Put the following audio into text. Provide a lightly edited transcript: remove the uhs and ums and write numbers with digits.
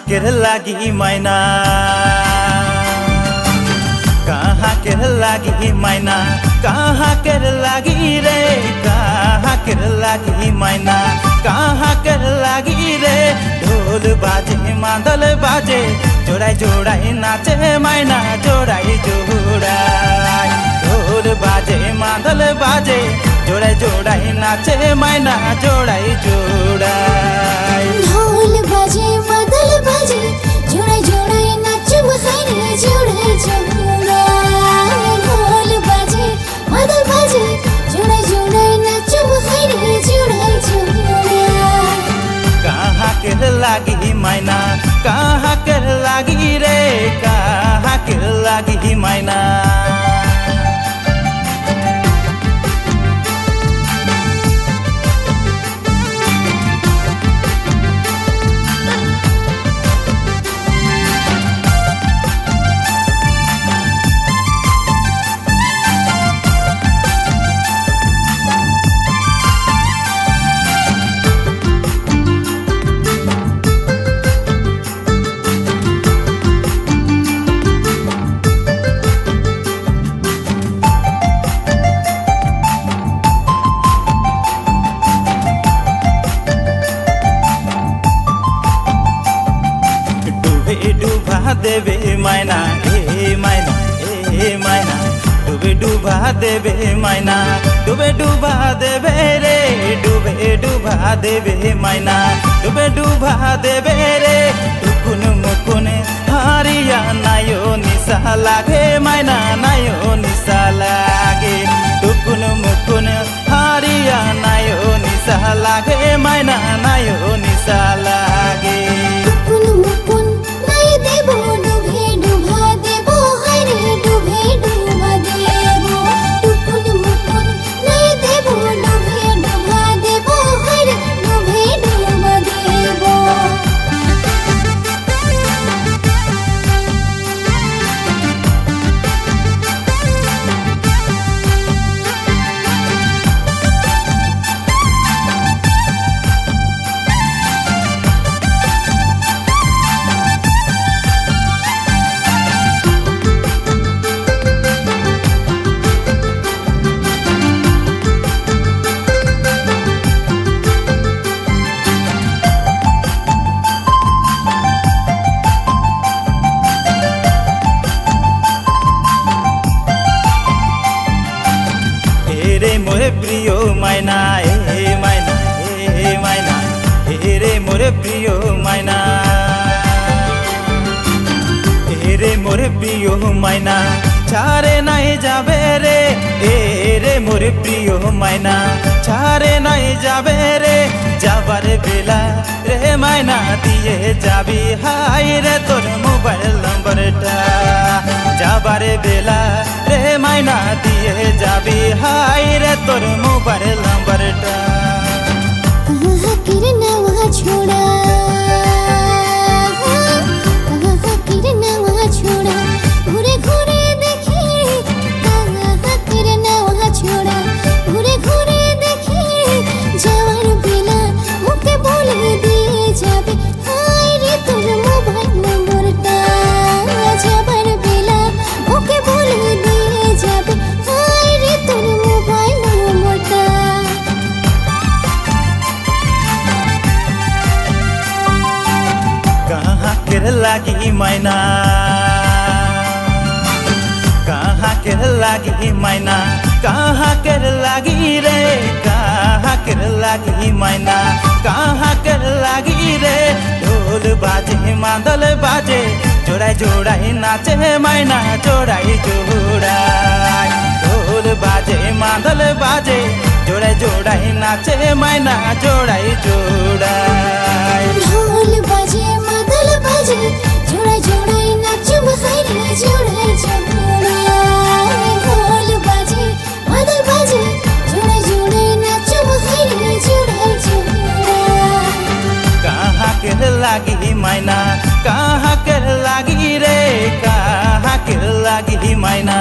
के लागी मैना कहाँ के लागी मैना कहाँ के लागी रे कहाँ के लागी मैना कहाँ के लागी रे ढोल बाजे मादल बाजे जोड़ाई जोड़ाई नाचे मैना जोड़ाई जोड़ाई ढोल बाजे मादल बाजे जोड़ाई जोड़ाई नाचे मैना जोड़ाई जोड़ाई ढोल बाजे मादल बाजे जोड़ाई जोड़ाई नाचे मैना जोड़ाई जोड़ाई ढोल बाजे मादल बाजे जोड़ाई जोड़ाई नाचे मैना जोड़ाई जोड़ाई कहाँ के लागी मैना कहाँ के लागी रे कहाँ के लागी मैना डूबा देवे मैना ए मैना ए मैना डूबे डूबा देवे मैना डूबे डूबा देवे रे डूबे डूबा देवे मैना डूबे डूबा देवे रे टुकुन मुकुन हारिया नायो निशा लागे मैना नायो निशा लागे टुकुन मुकुन हारिया नायो निशा लागे मैना नायो निशा लागे मोरे प्रिय मैना ए मैना ए मैना रे मोरे प्रिय मैना रे मोरे प्रिय मैना छारे नहीं जाबे रे रे मोरे प्रिय मैना छारे नहीं जाबे रे जाबार बेला रे मैना दिए जाबी हाय रे तोर मोबाइल नंबरटा जाबार बेला रे मैना दिए जाबी हाय रे तोर मोबाइल नंबरटा कहाँ किरना वहाँ छोड़ा कहाँ किरना वहाँ छोड़ा घूरे घूरे देखी कहाँ किरना वहाँ छोड़ा घूरे घूरे देखी जवार बेला मुके बोल दिए जाबे हाय रे तोर मोबाइल नंबरटा जवार बेला मुके बोल दिए जाबे हाय रे तोर मोबाइल नंबरटा कहाँ के लागी मैना कहाँ के लागी मैना कहाँ के लागी रे कहाँ के लागी मैना कहाँ के लागी रे ढोल बाजे मादल बाजे जोड़ाई जोड़ाई नाचे मैना जोड़ाई जोड़ाई ढोल बाजे मादल बाजे जोड़ाई जोड़ाई नाचे मैना जोड़ाई जोड़ाई ढोल बाजे मादल बाजे जोड़ाई जोड़ाई नाचे मैना जोड़ाई जोड़ाई ढोल बाजे मादल बाजे जोड़ाई जोड़ाई नाचे मैना जोड़ाई जोड़ाई कहाँ के लागी मैना कहाँ के लागी रे कहाँ के लागी मैना।